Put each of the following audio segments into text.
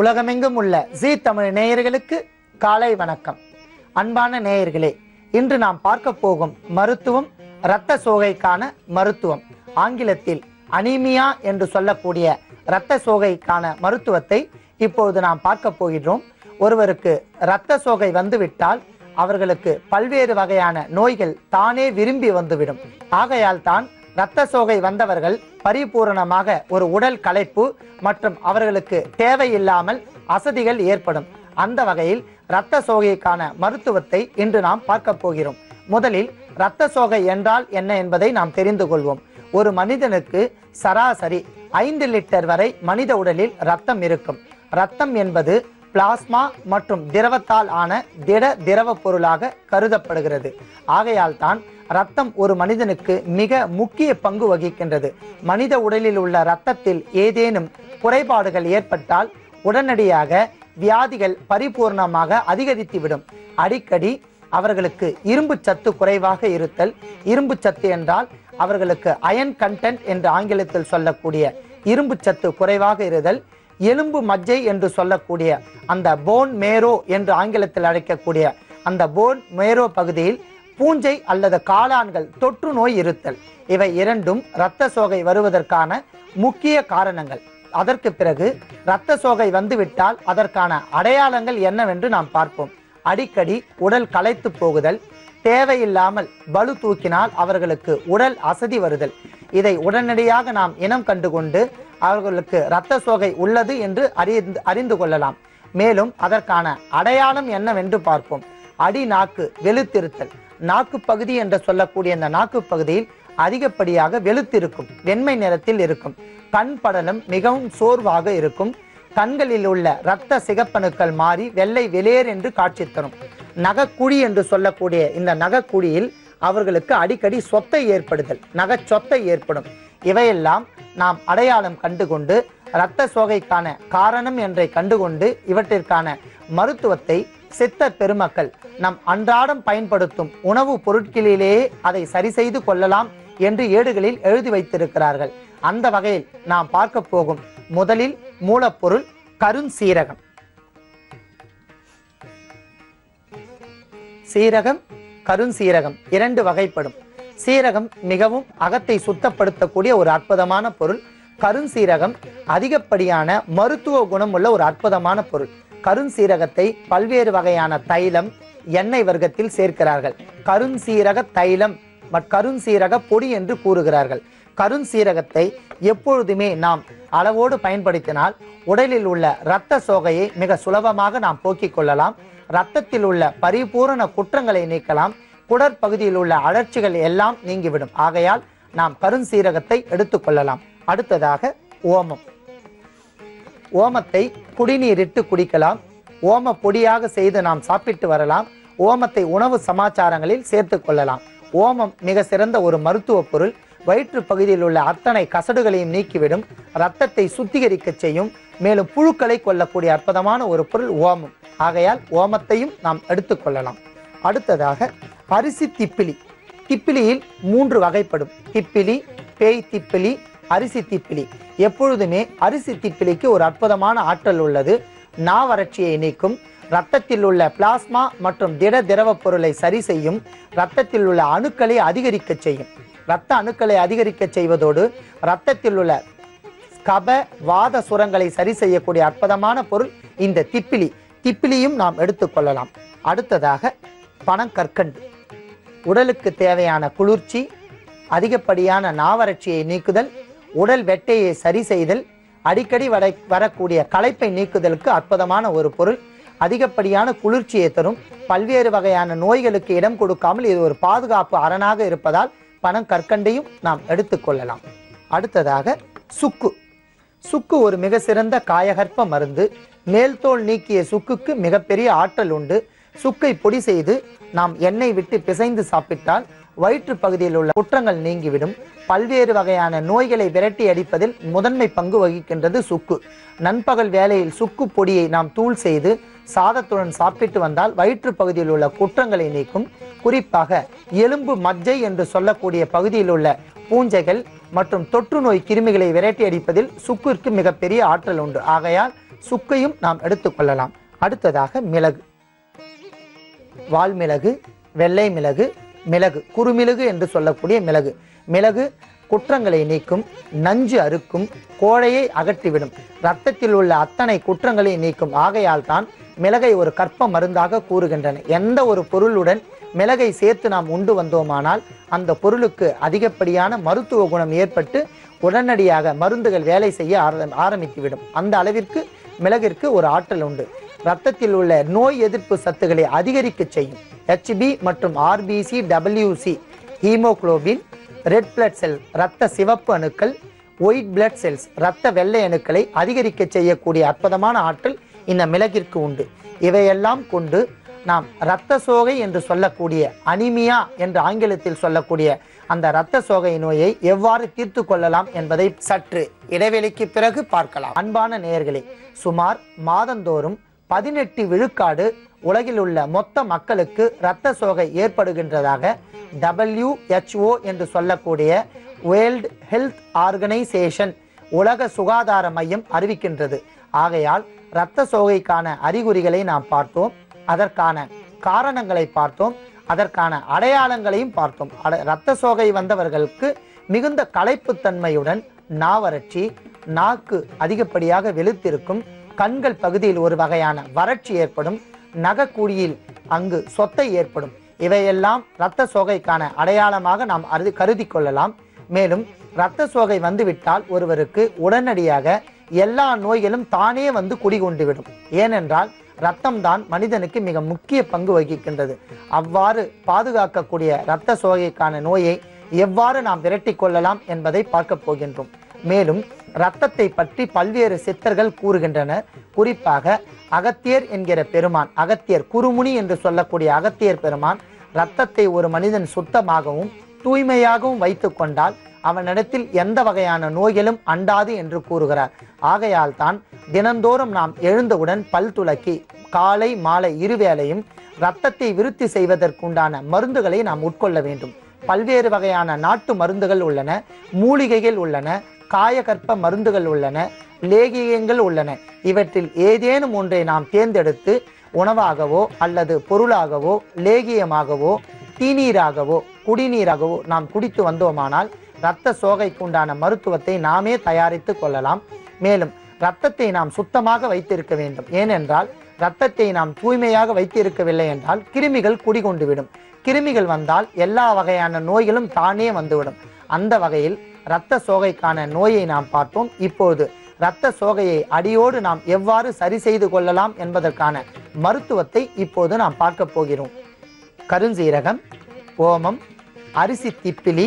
உலகமெங்கும் உள்ள ஜீ தமிழ் நேயர்களுக்கு காலை வணக்கம். அன்பான நேயர்களே, இன்று நாம் பார்க்க போகும் மருத்துவம் இரத்த சோகைக்கான மருத்துவம். ஆங்கிலத்தில் அனீமியா என்று சொல்லக்கூடிய இரத்த சோகைக்கான மருத்துவத்தை இப்பொழுது நாம் பார்க்க போகிறோம். ஒருவருக்கு இரத்த சோகை வந்துவிட்டால் அவர்களுக்கு பல்வேறு வகையான நோய்கள் தானே விரும்பி வந்துவிடும். ஆகையால் தான் இரத்த சோகை வந்தவர்கள் பரிபூரணமாக ஒரு உடல் களைப்பு மற்றும் அவர்களுக்கு தேவையில்லாமல் அசதிகள் ஏற்படும். அந்த வகையில் இரத்த சோகைக்கான மருத்துவத்தை இன்று நாம் பார்க்க போகிறோம். முதலில் இரத்த சோகை என்றால் என்ன என்பதை நாம் தெரிந்து கொள்வோம். ஒரு மனிதனுக்கு சராசரி 5 லிட்டர் வரை மனித உடலில் இரத்தம் இருக்கும். இரத்தம் என்பது பிளாஸ்மா மற்றும் திரவத்தால் ஆன திரவ பொருளாக கருதப்படுகிறது. ஆகையால் தான் இரத்தம் ஒரு மனிதனுக்கு மிக முக்கிய பங்கு வகிக்கின்றது. மனித உடலில் உள்ள இரத்தத்தில் ஏதேனும் குறைபாடுகள் ஏற்பட்டால் உடனடியாக வியாதிகள் பரிபூர்ணமாக அதிகரித்துவிடும். அடிக்கடி அவர்களுக்கு இரும்பு சத்து குறைவாக இருத்தல், இரும்பு சத்து என்றால் அவர்களுக்கு அயன் கண்டென்ட் என்று ஆங்கிலத்தில் சொல்லக்கூடிய இரும்பு சத்து குறைவாக இருத்தல், எலும்பு மஜ்ஜை என்று சொல்லக்கூடிய அந்த போன் மேரோ என்று ஆங்கிலத்தில் அழைக்கக்கூடிய அந்த போன் மேரோ பகுதியில் பூஞ்சை அல்லது காளான்கள் தொற்று நோய் இருத்தல், இவை இரண்டும் இரத்த சோகை வருவதற்கான முக்கிய காரணங்கள். அதற்கு பிறகு இரத்த சோகை வந்துவிட்டால் அதற்கான அடையாளங்கள் என்னவென்று நாம் பார்ப்போம். அடிக்கடி உடல் களைத்து போகுதல், தேவையில்லாமல் பளு தூக்கினால் அவர்களுக்கு உடல் அசதி வருதல், இதை உடனடியாக நாம் இனம் கண்டுகொண்டு அவர்களுக்கு இரத்த சோகை உள்ளது என்று அறிந்து கொள்ளலாம். மேலும் அதற்கான அடையாளம் என்னவென்று பார்ப்போம். அடி நாக்கு வெளுத்திருத்தல், நாக்கு பகுதி என்று சொல்லக்கூடிய அந்த நாக்கு பகுதியில் அதிகப்படியாக வெளுத்திருக்கும், வெண்மை நிறத்தில் இருக்கும். கண் படலம் மிகவும் சோர்வாக இருக்கும். கண்களில் உள்ள இரத்த சிகப்பணுக்கள் மாறி வெள்ளை வெளியேர் என்று காட்சி தரும். நகைக்குழி என்று சொல்லக்கூடிய இந்த நகைக்குழியில் அவர்களுக்கு அடிக்கடி சொத்தை ஏற்படுதல், நகைச்சொத்தை ஏற்படும். இவையெல்லாம் நாம் அடையாளம் கண்டுகொண்டு இரத்த சோகைக்கான காரணம் என்றை கண்டுகொண்டு இவற்றிற்கான மருத்துவத்தை சித்தர் பெருமக்கள் நம் அன்றாடம் பயன்படுத்தும் உணவுப் பொருட்களிலேயே அதை சரி செய்து கொள்ளலாம் என்று ஏடுகளில் எழுதி வைத்திருக்கிறார்கள். அந்த வகையில் நாம் பார்க்க போகும் முதலில் மூலப்பொருள் கருஞ்சீரகம். சீரகம், கருஞ்சீரகம் இரண்டு வகைப்படும். சீரகம் மிகவும் அகத்தை சுத்தப்படுத்தக்கூடிய ஒரு அற்புதமான பொருள். கருஞ்சீரகம் அதிகப்படியான மருத்துவ குணம் உள்ள ஒரு அற்புதமான பொருள். கருஞ்சீரகத்தை பல்வேறு வகையான தைலம், எண்ணெய் வர்க்கத்தில் சேர்க்கிறார்கள். கருஞ்சீரக தைலம் மற்றும் கருஞ்சீரக பொடி என்று கூறுகிறார்கள். கருஞ்சீரகத்தை எப்பொழுதுமே நாம் அளவோடு பயன்படுத்தினால் உடலில் உள்ள இரத்த சோகையை மிக சுலபமாக நாம் போக்கிக் கொள்ளலாம். இரத்தத்தில் உள்ள பரிபூரண குற்றங்களை நீக்கலாம். குடற்பகுதியில் உள்ள அழற்சிகள் எல்லாம் நீங்கிவிடும். ஆகையால் நாம் கருஞ்சீரகத்தை எடுத்துக்கொள்ளலாம். அடுத்ததாக ஓமம். ஓமத்தை குடிநீரிட்டு குடிக்கலாம். ஓம பொடியாக செய்து நாம் சாப்பிட்டு வரலாம். ஓமத்தை உணவு சமாச்சாரங்களில் சேர்த்து கொள்ளலாம். ஓமம் மிக சிறந்த ஒரு மருத்துவ பொருள். வயிற்று பகுதியில் உள்ள அத்தனை கசடுகளையும் நீக்கிவிடும். இரத்தத்தை சுத்திகரிக்க செய்யும். மேலும் புழுக்களை கொல்லக்கூடிய அற்புதமான ஒரு பொருள் ஓமம். ஆகையால் ஓமத்தையும் நாம் எடுத்துக்கொள்ளலாம். அடுத்ததாக அரிசி திப்பிலி. திப்பிலியில் 3 வகைப்படும். திப்பிலி, பேய் திப்பிலி, அரிசி திப்பிலி. எப்பொழுதுமே அரிசி திப்பிலிக்கு ஒரு அற்புதமான ஆற்றல் உள்ளது. நாவறட்சியை நீக்கும், இரத்தத்தில் உள்ள பிளாஸ்மா மற்றும் திரவ பொருளை சரி செய்யும், இரத்தத்தில் உள்ள அணுக்களை அதிகரிக்க செய்யும். இரத்த அணுக்களை அதிகரிக்க செய்வதோடு இரத்தத்தில் உள்ள கப வாத சுரங்களை சரி செய்யக்கூடிய அற்புதமான பொருள் இந்த திப்பிலி. திப்பிலியும் நாம் எடுத்துக்கொள்ளலாம். அடுத்ததாக பனங்கற்கண்டு. உடலுக்கு தேவையான குளிர்ச்சி, அதிகப்படியான நாவறட்சியை நீக்குதல், உடல் வெட்டையை சரி செய்தல், அடிக்கடி வரக்கூடிய களைப்பை நீக்குதலுக்கு அற்புதமான ஒரு பொருள். அதிகப்படியான குளிர்ச்சியை தரும். பல்வேறு வகையான நோய்களுக்கு இடம் கொடுக்காமல் இது ஒரு பாதுகாப்பு அரணாக இருப்பதால் பனங்கற்கண்டையும் நாம் எடுத்துக்கொள்ளலாம். அடுத்ததாக சுக்கு. சுக்கு ஒரு மிக சிறந்த காயகற்ப மருந்து. மேல்தோல் நீக்கிய சுக்குக்கு மிகப்பெரிய ஆற்றல் உண்டு. சுக்கை பொடி செய்து நாம் எண்ணெய் விட்டு பிசைந்து சாப்பிட்டால் வயிற்று பகுதியில் உள்ள குற்றங்கள் நீங்கிவிடும். பல்வேறு வகையான நோய்களை விரட்டி அடிப்பதில் முதன்மை பங்கு வகிக்கின்றது சுக்கு. நண்பகல் வேளையில் சுக்கு பொடியை நாம் தூள் செய்து சாதத்துடன் சாப்பிட்டு வந்தால் வயிற்று பகுதியில் உள்ள குற்றங்களை நீக்கும். குறிப்பாக எலும்பு மஜ்ஜை என்று சொல்லக்கூடிய பகுதியில் உள்ள பூஞ்சைகள் மற்றும் தொற்று நோய் கிருமிகளை விரட்டி அடிப்பதில் சுக்கிற்கு மிகப்பெரிய ஆற்றல் உண்டு. ஆகையால் சுக்கையும் நாம் எடுத்துக்கொள்ளலாம். அடுத்ததாக மிளகு, வால்மிளகு, வெள்ளை மிளகு, மிளகு, குறுமிளகு என்று சொல்லக்கூடிய மிளகு. மிளகு குற்றங்களை நீக்கும், நஞ்சு அறுக்கும், கோழையை அகற்றிவிடும், இரத்தத்தில் உள்ள அத்தனை குற்றங்களை நீக்கும். ஆகையால் தான் மிளகை ஒரு கற்ப மருந்தாக கூறுகின்றன. எந்த ஒரு பொருளுடன் மிளகை சேர்த்து நாம் உண்டு வந்தோமானால் அந்த பொருளுக்கு அதிகப்படியான மருத்துவ குணம் ஏற்பட்டு உடனடியாக மருந்துகள் வேலை செய்ய ஆரம்பித்துவிடும். அந்த அளவிற்கு மிளகிற்கு ஒரு ஆற்றல் உண்டு. இரத்தத்தில் உள்ள நோய் எதிர்ப்பு சத்துக்களை அதிகரிக்க செய்யும். HB மற்றும் RBC, WC, haemoglobin, red blood cell, இரத்த சிவப்பு அணுக்கள், ஒயிட் பிளட் செல்ஸ், இரத்த வெள்ளை அணுக்களை அதிகரிக்க செய்யக்கூடிய அற்புதமான ஆற்றல் இந்த மிளகிற்கு உண்டு. இவையெல்லாம் கொண்டு நாம் இரத்த சோகை என்று சொல்லக்கூடிய அனிமியா என்று ஆங்கிலத்தில் சொல்லக்கூடிய அந்த இரத்த சோகை நோயை எவ்வாறு தீர்த்து கொள்ளலாம் என்பதை சற்று இடைவெளிக்கு பிறகு பார்க்கலாம். அன்பான நேயர்களே, சுமார் மாதந்தோறும் 18 விழுக்காடு உலகில் உள்ள மொத்த மக்களுக்கு இரத்த சோகை ஏற்படுகின்றதாக WHO என்று சொல்லக்கூடிய வேர்ல்ட் ஹெல்த் ஆர்கனைசேஷன், உலக சுகாதார மையம் அறிவிக்கின்றது. ஆகையால் இரத்த சோகைக்கான அறிகுறிகளை நாம் பார்த்தோம், அதற்கான காரணங்களை பார்த்தோம், அதற்கான அடையாளங்களையும் பார்த்தோம். இரத்த சோகை வந்தவர்களுக்கு மிகுந்த களைப்புத்தன்மையுடன் நாவறட்சி, நாக்கு அதிகப்படியாக வெளுத்திருக்கும், கண்கள் பகுதியில் ஒரு வகையான வறட்சி ஏற்படும், நகக்குழியில் அங்கு சொத்தை ஏற்படும். இவையெல்லாம் இரத்த சோகைக்கான அடையாளமாக நாம் கருதி கொள்ளலாம். மேலும் இரத்த சோகை வந்துவிட்டால் ஒருவருக்கு உடனடியாக எல்லா நோய்களும் தானே வந்து குடிகொண்டுவிடும். ஏனென்றால் இரத்தம் தான் மனிதனுக்கு மிக முக்கிய பங்கு வகிக்கின்றது. அவ்வாறு பாதுகாக்கக்கூடிய இரத்த சோகைக்கான நோயை எவ்வாறு நாம் விரட்டி கொள்ளலாம் என்பதை பார்க்க போகின்றோம். மேலும் இரத்தத்தை பற்றி பல்வேறு சித்தர்கள் கூறுகின்றனர். குறிப்பாக அகத்தியர் என்கிற பெருமான், அகத்தியர் குருமுனி என்று சொல்லக்கூடிய அகத்தியர் பெருமான், இரத்தத்தை ஒரு மனிதன் சுத்தமாகவும் தூய்மையாகவும் வைத்து கொண்டால் அவனிடத்தில் எந்த வகையான நோய்களும் அண்டாது என்று கூறுகிறார். ஆகையால் தான் தினந்தோறும் நாம் எழுந்தவுடன் பல் துலக்கி காலை மாலை இருவேளையும் இரத்தத்தை விருத்தி செய்வதற்குண்டான மருந்துகளை நாம் உட்கொள்ள வேண்டும். பல்வேறு வகையான நாட்டு மருந்துகள் உள்ளன, மூலிகைகள் உள்ளன, காயகற்ப மருந்துகள் உள்ளன, லேகியங்கள் உள்ளன. இவற்றில் ஏதேனும் ஒன்றை நாம் தேர்ந்தெடுத்து உணவாகவோ அல்லது பொருளாகவோ லேகியமாகவோ தீநீராகவோ குடிநீராகவோ நாம் குடித்து வந்தோமானால் இரத்த சோகைக்குண்டான மருத்துவத்தை நாமே தயாரித்து கொள்ளலாம். மேலும் இரத்தத்தை நாம் சுத்தமாக வைத்திருக்க வேண்டும். ஏனென்றால் இரத்தத்தை நாம் தூய்மையாக வைத்திருக்கவில்லை என்றால் கிருமிகள் குடிகொண்டுவிடும். கிருமிகள் வந்தால் எல்லா வகையான நோய்களும் தானே வந்துவிடும். அந்த வகையில் இரத்த சோகைக்கான நோயை நாம் பார்த்தோம். இப்போது இரத்த சோகையை அடியோடு நாம் எவ்வாறு சரி செய்து கொள்ளலாம் என்பதற்கான மருத்துவத்தை இப்போது நாம் பார்க்க போகிறோம். கருஞ்சீரகம், ஓமம், அரிசி திப்பிலி,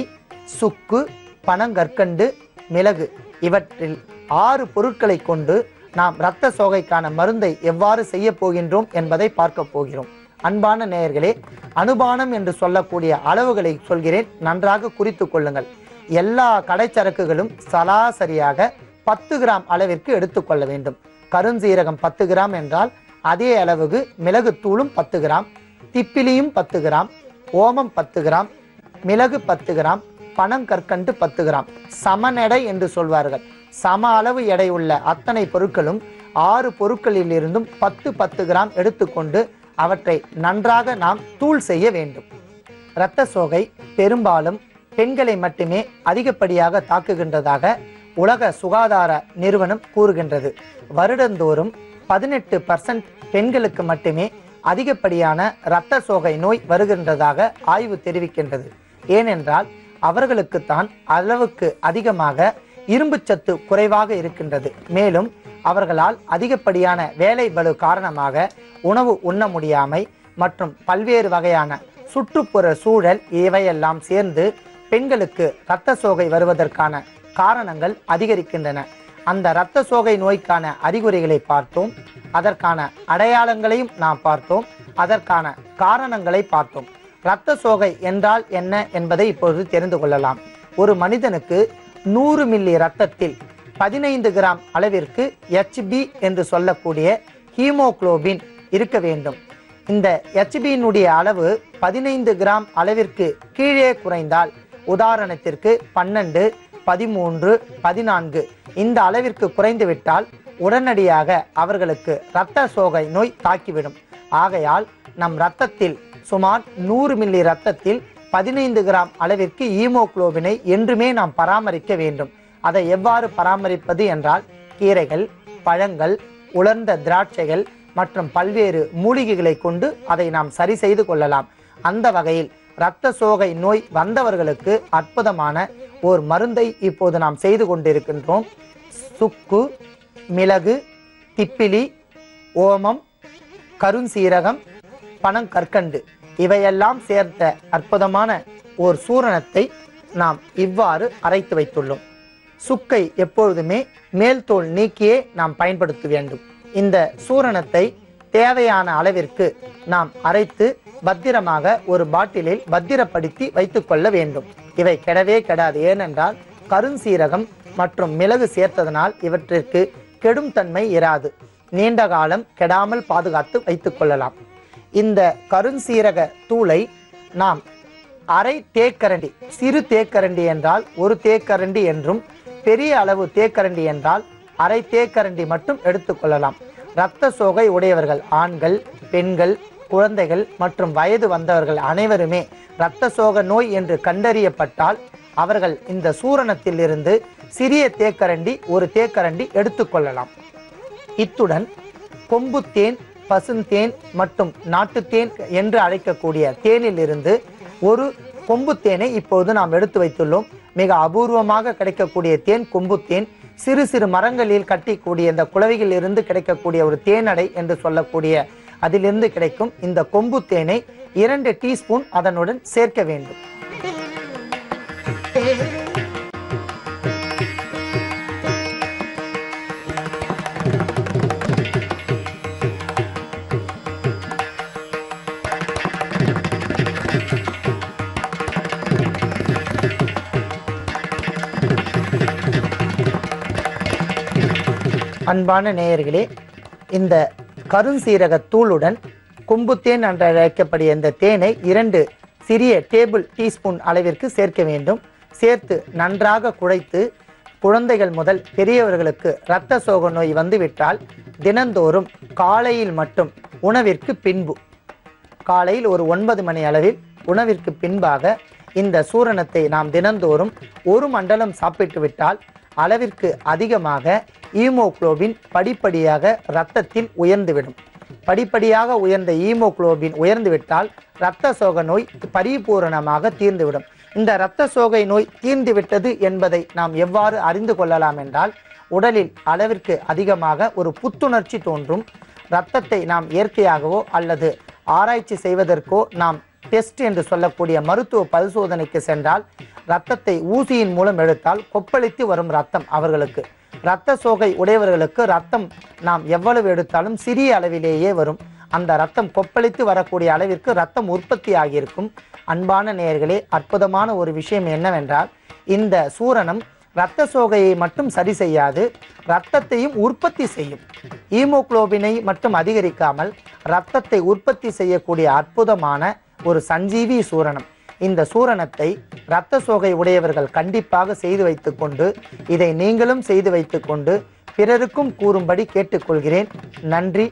சுக்கு, பனங்கற்கண்டு, மிளகு இவற்றில் 6 பொருட்களை கொண்டு நாம் இரத்த சோகைக்கான மருந்தை எவ்வாறு செய்ய போகின்றோம் என்பதை பார்க்க போகிறோம். அன்பான நேயர்களே, அனுபானம் என்று சொல்லக்கூடிய அளவுகளை சொல்கிறேன், நன்றாக குறித்து கொள்ளுங்கள். எல்லா கடைச்சரக்குகளும் சராசரியாக 10 கிராம் அளவிற்கு எடுத்துக்கொள்ள வேண்டும். கருஞ்சீரகம் 10 கிராம் என்றால் அதே அளவுக்கு மிளகுத்தூளும் 10 கிராம், திப்பிலியும் 10 கிராம், ஓமம் 10 கிராம், மிளகு 10 கிராம், பனங்கற்கண்டு 10 கிராம். சமநெடை என்று சொல்வார்கள். சம அளவு எடை உள்ள அத்தனை பொருட்களும் 6 பொருட்களில் இருந்தும் 10 கிராம் எடுத்துக்கொண்டு அவற்றை நன்றாக நாம் தூள் செய்ய வேண்டும். இரத்த சோகை பெரும்பாலும் பெண்களை மட்டுமே அதிகப்படியாக தாக்குகின்றதாக உலக சுகாதார நிறுவனம் கூறுகின்றது. வருடந்தோறும் 18% பெண்களுக்கு மட்டுமே அதிகப்படியான இரத்த சோகை நோய் வருகின்றதாக ஆய்வு தெரிவிக்கின்றது. ஏனென்றால் அவர்களுக்குத்தான் அளவுக்கு அதிகமாக இரும்புச்சத்து குறைவாக இருக்கின்றது. மேலும் அவர்களால் அதிகப்படியான வேலை பளு காரணமாக உணவு உண்ண முடியாமை மற்றும் பல்வேறு வகையான சுற்றுப்புற சூழல் இவையெல்லாம் சேர்ந்து பெண்களுக்கு இரத்த சோகை வருவதற்கான காரணங்கள் அதிகரிக்கின்றன. அந்த இரத்த சோகை நோய்க்கான அறிகுறிகளை பார்த்தோம், அதற்கான அடையாளங்களையும் நாம் பார்த்தோம், அதற்கான காரணங்களை பார்த்தோம். இரத்த சோகை என்றால் என்ன என்பதை இப்பொழுது தெரிந்து கொள்ளலாம். ஒரு மனிதனுக்கு 100 மில்லி இரத்தத்தில் 15 கிராம் அளவிற்கு HB என்று சொல்லக்கூடிய ஹீமோகுளோபின் இருக்க வேண்டும். இந்த HBயினுடைய அளவு 15 கிராம் அளவிற்கு கீழே குறைந்தால், உதாரணத்திற்கு 12, 13, 14 இந்த அளவிற்கு குறைந்துவிட்டால் உடனடியாக அவர்களுக்கு இரத்த சோகை நோய் தாக்கிவிடும். ஆகையால் நம் இரத்தத்தில் சுமார் 100 மில்லி இரத்தத்தில் 15 கிராம் அளவிற்கு ஈமோகுளோபினை என்றுமே நாம் பராமரிக்க வேண்டும். அதை எவ்வாறு பராமரிப்பது என்றால், கீரைகள், பழங்கள், உலர்ந்த திராட்சைகள் மற்றும் பல்வேறு மூலிகைகளை கொண்டு அதை நாம் சரி செய்து கொள்ளலாம். அந்த வகையில் இரத்த சோகை நோய் வந்தவர்களுக்கு அற்புதமான ஒரு மருந்தை இப்போது நாம் செய்து கொண்டிருக்கின்றோம். சுக்கு, மிளகு, திப்பிலி, ஓமம், கருஞ்சீரகம், பனங்கற்கண்டு இவையெல்லாம் சேர்த்த அற்புதமான ஒரு சூரணத்தை நாம் இவ்வாறு அரைத்து வைத்துள்ளோம். சுக்கை எப்பொழுதுமே மேல் தோல் நீக்கியே நாம் பயன்படுத்த வேண்டும். இந்த சூரணத்தை தேவையான அளவிற்கு நாம் அரைத்து பத்திரமாக ஒரு பாட்டிலில் பத்திரப்படுத்தி வைத்துக் கொள்ள வேண்டும். இவை கெடவே கெடாது. ஏனென்றால் கருஞ்சீரகம் மற்றும் மிளகு சேர்த்ததனால் இவற்றிற்கு கெடும் தன்மை இராது. நீண்ட காலம் கெடாமல் பாதுகாத்து வைத்துக் கொள்ளலாம். இந்த கருஞ்சீரக தூளை நாம் அரை தேக்கரண்டி, சிறு தேக்கரண்டி என்றால் ஒரு தேக்கரண்டி என்றும், பெரிய அளவு தேக்கரண்டி என்றால் அரை தேக்கரண்டி மட்டும் எடுத்துக்கொள்ளலாம். இரத்த சோகை உடையவர்கள், ஆண்கள், பெண்கள், குழந்தைகள் மற்றும் வயது வந்தவர்கள் அனைவருமே இரத்த சோக நோய் என்று கண்டறியப்பட்டால் அவர்கள் இந்த சூரணத்தில் இருந்து சிறிய தேக்கரண்டி ஒரு தேக்கரண்டி எடுத்துக்கொள்ளலாம். இத்துடன் கொம்புத்தேன், பசுந்தேன் மற்றும் நாட்டுத்தேன் என்று அழைக்கக்கூடிய தேனில் இருந்து ஒரு கொம்புத்தேனை இப்போது நாம் எடுத்து வைத்துள்ளோம். மிக அபூர்வமாக கிடைக்கக்கூடிய தேன் கொம்புத்தேன். சிறு சிறு மரங்களில் கட்டிக்கூடிய இந்த குளவிகளில் இருந்து கிடைக்கக்கூடிய ஒரு தேனடை என்று சொல்லக்கூடிய அதிலிருந்து கிடைக்கும் இந்த கொம்புத்தேனை 2 டீஸ்பூன் அதனுடன் சேர்க்க வேண்டும். அன்பான நேயர்களே, இந்த கருஞ்சீரக தூளுடன் கொம்புத்தேன் என்று அழைக்கக்கூடிய இந்த தேனை 2 சிறிய டேபிள் டீஸ்பூன் அளவிற்கு சேர்க்க வேண்டும். சேர்த்து நன்றாக குழைத்து குழந்தைகள் முதல் பெரியவர்களுக்கு இரத்த சோக நோய் வந்துவிட்டால் தினந்தோறும் காலையில் மட்டும் உணவிற்கு பின்பு, காலையில் ஒரு 9 மணி அளவில் உணவிற்கு பின்பாக இந்த சூரணத்தை நாம் தினந்தோறும் 1 மண்டலம் சாப்பிட்டு விட்டால் அளவிற்கு அதிகமாக ஈமோகுளோபின் படிப்படியாக இரத்தத்தில் உயர்ந்துவிடும். படிப்படியாக உயர்ந்த ஈமோகுளோபின் உயர்ந்துவிட்டால் இரத்த சோக நோய் பரிபூரணமாக தீர்ந்துவிடும். இந்த இரத்த சோகை நோய் தீர்ந்துவிட்டது என்பதை நாம் எவ்வாறு அறிந்து கொள்ளலாம் என்றால், உடலில் அளவிற்கு அதிகமாக ஒரு புத்துணர்ச்சி தோன்றும். இரத்தத்தை நாம் இயற்கையாகவோ அல்லது ஆராய்ச்சி செய்வதற்கோ நாம் டெஸ்ட் என்று சொல்லக்கூடிய மருத்துவ பரிசோதனைக்கு சென்றால் இரத்தத்தை ஊசியின் மூலம் எடுத்தால் கொப்பளித்து வரும் இரத்தம் அவர்களுக்கு. இரத்த சோகை உடையவர்களுக்கு இரத்தம் நாம் எவ்வளவு எடுத்தாலும் சிறிய அளவிலேயே வரும். அந்த இரத்தம் கொப்பளித்து வரக்கூடிய அளவிற்கு இரத்தம் உற்பத்தி ஆகியிருக்கும். அன்பான நேயர்களே, அற்புதமான ஒரு விஷயம் என்னவென்றால், இந்த சூரணம் இரத்த சோகையை மட்டும் சரி செய்யாது, இரத்தத்தையும் உற்பத்தி செய்யும். ஈமோகுளோபினை மட்டும் அதிகரிக்காமல் இரத்தத்தை உற்பத்தி செய்யக்கூடிய அற்புதமான ஒரு சஞ்சீவி சூரணம். இந்த சூரணத்தை இரத்த சோகை உடையவர்கள் கண்டிப்பாக செய்து வைத்துக்கொண்டு, இதை நீங்களும் செய்து வைத்துக்கொண்டு பிறருக்கும் கூறும்படி கேட்டுக்கொள்கிறேன். நன்றி,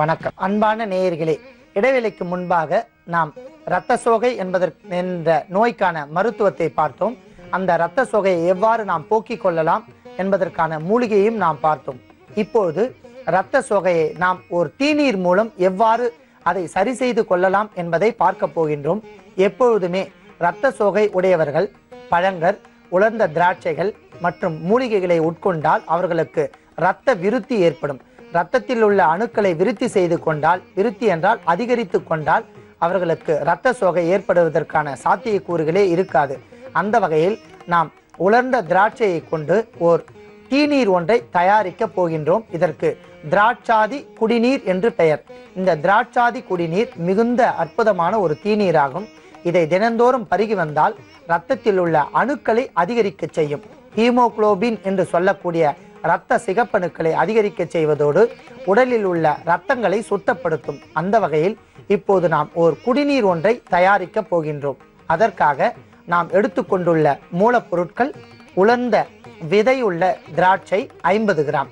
வணக்கம். அன்பான நேயர்களே, இடைவேளைக்கு முன்பாக நாம் இரத்த சோகை என்ற நோய்க்கான மருத்துவத்தை பார்த்தோம். அந்த இரத்த சோகையை எவ்வாறு நாம் போக்கிக் கொள்ளலாம் என்பதற்கான மூலிகையும் நாம் பார்த்தோம். இப்பொழுது இரத்த சோகையை நாம் ஒரு தீநீர் மூலம் எவ்வாறு அதை சரி செய்து கொள்ளலாம் என்பதை பார்க்க போகின்றோம். எப்பொழுதுமே இரத்த சோகை உடையவர்கள் பழங்கள், உலர்ந்த திராட்சைகள் மற்றும் மூலிகைகளை உட்கொண்டால் அவர்களுக்கு இரத்த விருத்தி ஏற்படும். இரத்தத்தில் உள்ள அணுக்களை விருத்தி செய்து கொண்டால், விருத்தி என்றால் அதிகரித்து கொண்டால், அவர்களுக்கு இரத்த சோகை ஏற்படுவதற்கான சாத்தியக்கூறுகளே இருக்காது. அந்த வகையில் நாம் உலர்ந்த திராட்சையை கொண்டு ஓர் தீநீர் ஒன்றை தயாரிக்க போகின்றோம். இதற்கு திராட்சாதி குடிநீர் என்று பெயர். இந்த திராட்சாதி குடிநீர் மிகுந்த அற்புதமான ஒரு தீநீராகும். இதை தினந்தோறும் பருகி வந்தால் இரத்தத்தில் உள்ள அணுக்களை அதிகரிக்க செய்யும். ஹீமோகுளோபின் என்று சொல்லக்கூடிய இரத்த சிகப்பணுக்களை அதிகரிக்க செய்வதோடு உடலில் உள்ள இரத்தங்களை சுத்தப்படுத்தும். அந்த வகையில் இப்போது நாம் ஒரு குடிநீர் ஒன்றை தயாரிக்க போகின்றோம். அதற்காக நாம் எடுத்துக்கொண்டுள்ள மூலப்பொருட்கள்: உலர்ந்த விதையுள்ள திராட்சை 50 கிராம்,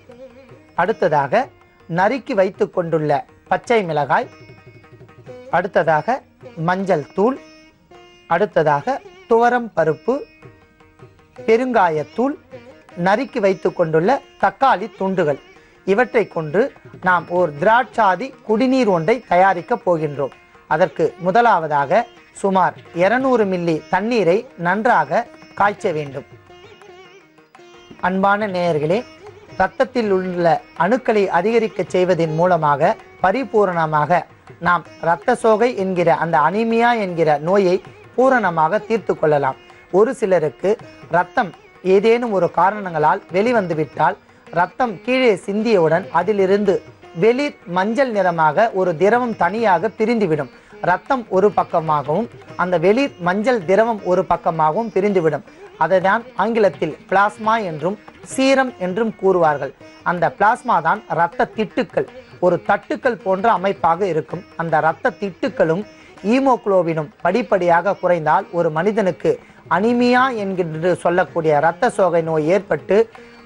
அடுத்ததாக நறுக்கி வைத்து கொண்டுள்ள பச்சை மிளகாய், அடுத்ததாக மஞ்சள் தூள், அடுத்ததாக துவரம் பருப்பு, பெருங்காயத்தூள், நறுக்கி வைத்து கொண்டுள்ள தக்காளி துண்டுகள். இவற்றை கொண்டு நாம் ஒரு திராட்சாதி குடிநீர் ஒன்றை தயாரிக்க போகின்றோம். அதற்கு முதலாவதாக சுமார் 200 மில்லி தண்ணீரை நன்றாக காய்ச்ச வேண்டும். அன்பான நேயர்களே, இரத்தத்தில் உள்ள அணுக்களை அதிகரிக்க செய்வதன் மூலமாக பரிபூரணமாக நாம் இரத்த சோகை என்கிற அந்த அனீமியா என்கிற நோயை பூரணமாக தீர்த்து கொள்ளலாம். ஒரு சிலருக்கு இரத்தம் ஏதேனும் ஒரு காரணங்களால் வெளிவந்துவிட்டால் இரத்தம் கீழே சிந்தியவுடன் அதிலிருந்து வெளிர் மஞ்சள் நிறமாக ஒரு திரவம் தனியாக பிரிந்துவிடும். இரத்தம் ஒரு பக்கமாகவும் அந்த வெளிர் மஞ்சள் திரவம் ஒரு பக்கமாகவும் பிரிந்துவிடும். அதைதான் ஆங்கிலத்தில் பிளாஸ்மா என்றும் சீரம் என்றும் கூறுவார்கள். அந்த பிளாஸ்மா தான் இரத்த திட்டுக்கள், ஒரு தட்டுக்கள் போன்ற அமைப்பாக இருக்கும். அந்த இரத்த திட்டுக்களும் ஈமோகுளோபினும் படிப்படியாக குறைந்தால் ஒரு மனிதனுக்கு அனிமியா என்கின்ற சொல்லக்கூடிய இரத்த சோகை நோய் ஏற்பட்டு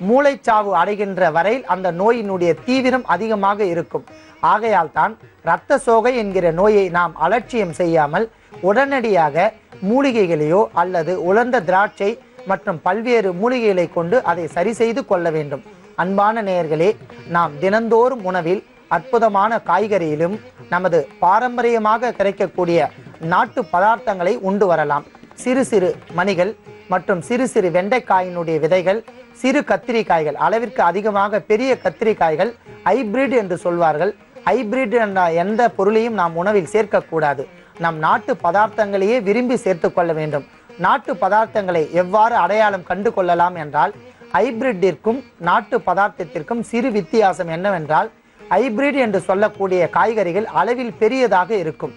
மூளைச்சாவு அடைகின்ற வரையில் அந்த நோயினுடைய தீவிரம் அதிகமாக இருக்கும். ஆகையால் தான் இரத்த சோகை என்கிற நோயை நாம் அலட்சியம் செய்யாமல் உடனடியாக மூலிகைகளையோ அல்லது உலர்ந்த திராட்சை மற்றும் பல்வேறு மூலிகைகளை கொண்டு அதை சரி செய்து கொள்ள வேண்டும். அன்பான நேயர்களே, நாம் தினந்தோறும் உணவில் அற்புதமான காய்கறியிலும் நமது பாரம்பரியமாக கிடைக்கக்கூடிய நாட்டு பதார்த்தங்களை உண்டு வரலாம். சிறு சிறு மணிகள் மற்றும் சிறு சிறு வெண்டைக்காயினுடைய விதைகள், சிறு கத்திரிக்காய்கள், அளவிற்கு அதிகமாக பெரிய கத்திரிக்காய்கள் ஹைபிரிட் என்று சொல்வார்கள். ஹைபிரிட் என்ற எந்த பொருளையும் நாம் உணவில் சேர்க்கக்கூடாது. நம் நாட்டு பதார்த்தங்களையே விரும்பி சேர்த்து கொள்ள வேண்டும். நாட்டு பதார்த்தங்களை எவ்வாறு அடையாளம் கண்டு கொள்ளலாம் என்றால், ஹைபிரிட்டிற்கும் நாட்டு பதார்த்தத்திற்கும் சிறு வித்தியாசம் என்னவென்றால், ஹைபிரிட் என்று சொல்லக்கூடிய காய்கறிகள் அளவில் பெரியதாக இருக்கும்.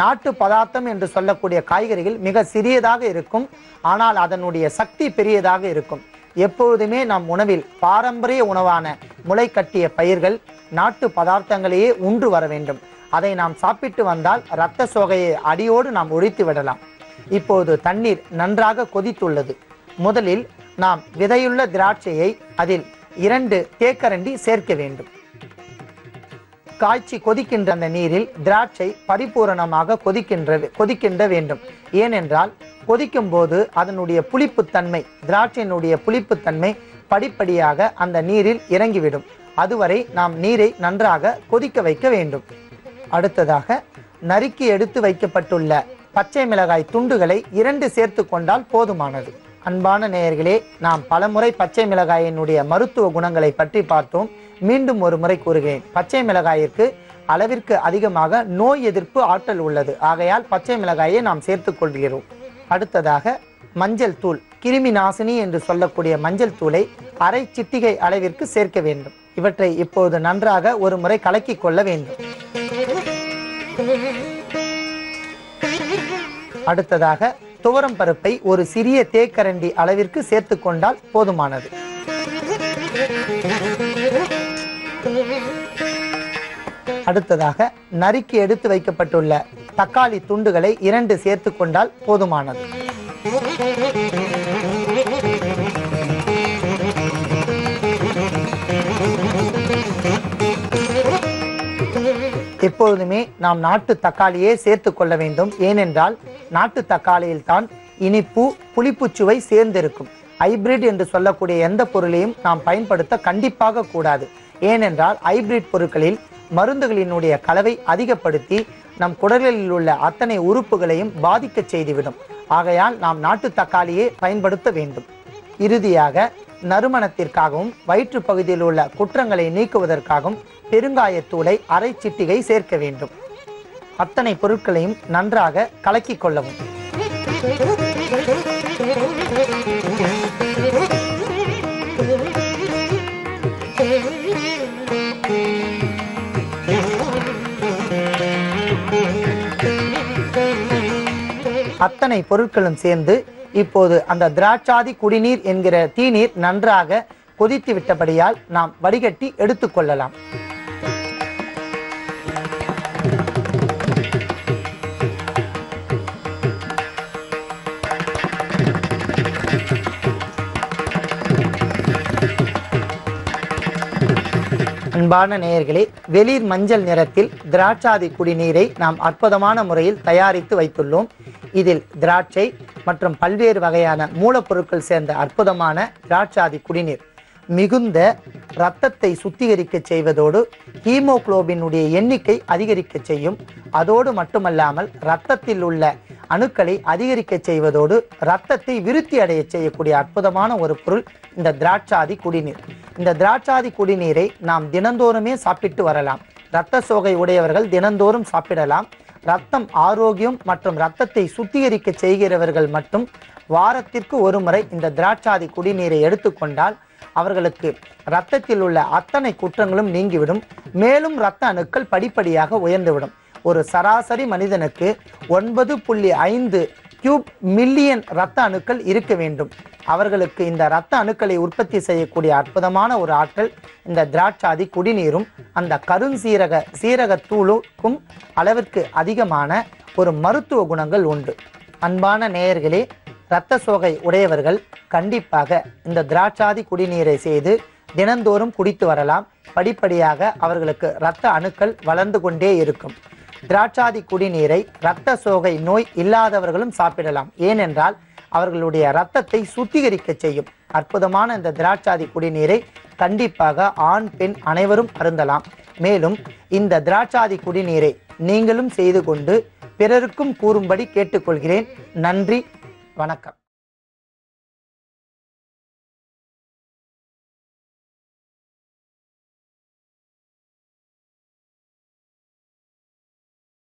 நாட்டு பதார்த்தம் என்று சொல்லக்கூடிய காய்கறிகள் மிக சிறியதாக இருக்கும். ஆனால் அதனுடைய சக்தி பெரியதாக இருக்கும். எப்பொழுதுமே நம் உணவில் பாரம்பரிய உணவான முளை கட்டிய பயிர்கள், நாட்டு பதார்த்தங்களையே உண்டு வர வேண்டும். அதை நாம் சாப்பிட்டு வந்தால் இரத்த சோகையை அடியோடு நாம் ஒழித்து விடலாம். இப்போது தண்ணீர் நன்றாக கொதித்துள்ளது. முதலில் நாம் விதையுள்ள திராட்சையை அதில் 2 தேக்கரண்டி சேர்க்க வேண்டும். காய்ச்சி கொதிக்கின்ற அந்த நீரில் திராட்சை பரிபூரணமாக கொதிக்கின்ற வேண்டும். ஏனென்றால் கொதிக்கும் போது அதனுடைய புளிப்புத்தன்மை, திராட்சையினுடைய புளிப்புத்தன்மை படிப்படியாக அந்த நீரில் இறங்கிவிடும். அதுவரை நாம் நீரை நன்றாக கொதிக்க வைக்க வேண்டும். அடுத்ததாக நறுக்கி எடுத்து வைக்கப்பட்டுள்ள பச்சை மிளகாய் துண்டுகளை 2 சேர்த்து கொண்டால் போதுமானது. அன்பான நேயர்களே, நாம் பலமுறை பச்சை மிளகாயினுடைய மருத்துவ குணங்களை பற்றி பார்த்தோம். மீண்டும் ஒரு முறை கூறுகிறேன். பச்சை மிளகாயிற்கு அளவிற்கு அதிகமாக நோய் எதிர்ப்பு ஆற்றல் உள்ளது. ஆகையால் பச்சை மிளகாயை நாம் சேர்த்துக் கொள்கிறோம். அடுத்ததாக மஞ்சள் தூள், கிருமி நாசினி என்று சொல்லக்கூடிய மஞ்சள் தூளை அரை சிட்டிகை அளவிற்கு சேர்க்க வேண்டும். இவற்றை இப்போது நன்றாக ஒரு முறை கலக்கி கொள்ள வேண்டும். அடுத்ததாக துவரம் பருப்பை ஒரு சிறிய தேக்கரண்டி அளவிற்கு சேர்த்து கொண்டால் போதுமானது. அடுத்ததாக நறுக்கி எடுத்து வைக்கப்பட்டுள்ள தக்காளி துண்டுகளை 2 சேர்த்து கொண்டால் போதுமானது. எப்பொழுதுமே நாம் நாட்டு தக்காளியே சேர்த்து கொள்ள வேண்டும். ஏனென்றால் நாட்டு தக்காளியில் தான் இனிப்பு புளிப்பு சுவை சேர்ந்திருக்கும். ஹைபிரிட் என்று சொல்லக்கூடிய எந்த பொருளையும் நாம் பயன்படுத்த கண்டிப்பாக கூடாது. ஏனென்றால் ஹைபிரிட் பொருட்களில் மருந்துகளினுடைய கலவை அதிகப்படுத்தி நம் குடலில் உள்ள அத்தனை உறுப்புகளையும் பாதிக்க செய்துவிடும். ஆகையால் நாம் நாட்டு தக்காளியே பயன்படுத்த வேண்டும். இறுதியாக நறுமணத்திற்காகவும் வயிற்று பகுதியில் உள்ள குற்றங்களை நீக்குவதற்காகவும் பெருங்காயத்தூளை அரை சிட்டிகை சேர்க்க வேண்டும். அத்தனை பொருட்களையும் நன்றாக கலக்கி கொள்ளவும். அத்தனை பொருட்களும் சேர்ந்து இப்போது அந்த திராட்சாதி குடிநீர் என்கிற தீநீர் நன்றாக கொதித்து விட்டபடியால் நாம் வடிகட்டி எடுத்துக்கொள்ளலாம். அன்பான நேயர்களே, வெளிர் மஞ்சள் நிறத்தில் திராட்சாதி குடிநீரை நாம் அற்புதமான முறையில் தயாரித்து வைத்துள்ளோம். இதில் திராட்சை மற்றும் பல்வேறு வகையான மூலப்பொருட்கள் சேர்ந்த அற்புதமான திராட்சாதி குடிநீர் மிகுந்த இரத்தத்தை சுத்திகரிக்க செய்வதோடு ஹீமோகுளோபினுடைய எண்ணிக்கை அதிகரிக்க செய்யும். அதோடு மட்டுமல்லாமல் இரத்தத்தில் உள்ள அணுக்களை அதிகரிக்க செய்வதோடு இரத்தத்தை விருத்தி அடைய செய்யக்கூடிய அற்புதமான ஒரு பொருள் இந்த திராட்சாதி குடிநீர். இந்த திராட்சாதி குடிநீரை நாம் தினந்தோறுமே சாப்பிட்டு வரலாம். இரத்த சோகை உடையவர்கள் தினந்தோறும் சாப்பிடலாம். இரத்தம் ஆரோக்கியம் மற்றும் இரத்தத்தை சுத்திகரிக்க செய்கிறவர்கள் மட்டும் வாரத்திற்கு ஒரு முறை இந்த திராட்சாதி குடிநீரை எடுத்துக்கொண்டால் அவர்களுக்கு இரத்தத்தில் உள்ள அத்தனை குற்றங்களும் நீங்கிவிடும். மேலும் இரத்த அணுக்கள் படிப்படியாக உயர்ந்துவிடும். ஒரு சராசரி மனிதனுக்கு 9.5 கியூப் மில்லியன் இரத்த அணுக்கள் இருக்க வேண்டும். அவர்களுக்கு இந்த இரத்த அணுக்களை உற்பத்தி செய்யக்கூடிய அற்புதமான ஒரு ஆற்றல் இந்த திராட்சாதி குடிநீரும் அந்த சீரகத்தூளுக்கும் அளவிற்கு அதிகமான ஒரு மருத்துவ குணங்கள் உண்டு. அன்பான நேயர்களே, இரத்த சோகை உடையவர்கள் கண்டிப்பாக இந்த திராட்சாதி குடிநீரை செய்து தினந்தோறும் குடித்து வரலாம். படிப்படியாக அவர்களுக்கு இரத்த அணுக்கள் வளர்ந்து கொண்டே இருக்கும். திராட்சாதி குடிநீரை இரத்த சோகை நோய் இல்லாதவர்களும் சாப்பிடலாம். ஏனென்றால் அவர்களுடைய இரத்தத்தை சுத்திகரிக்க செய்யும். அற்புதமான இந்த திராட்சாதி குடிநீரை கண்டிப்பாக ஆண் பெண் அனைவரும் அருந்தலாம். மேலும் இந்த திராட்சாதி குடிநீரை நீங்களும் செய்து கொண்டு பிறருக்கும் கூறும்படி கேட்டுக்கொள்கிறேன். நன்றி, வணக்கம்.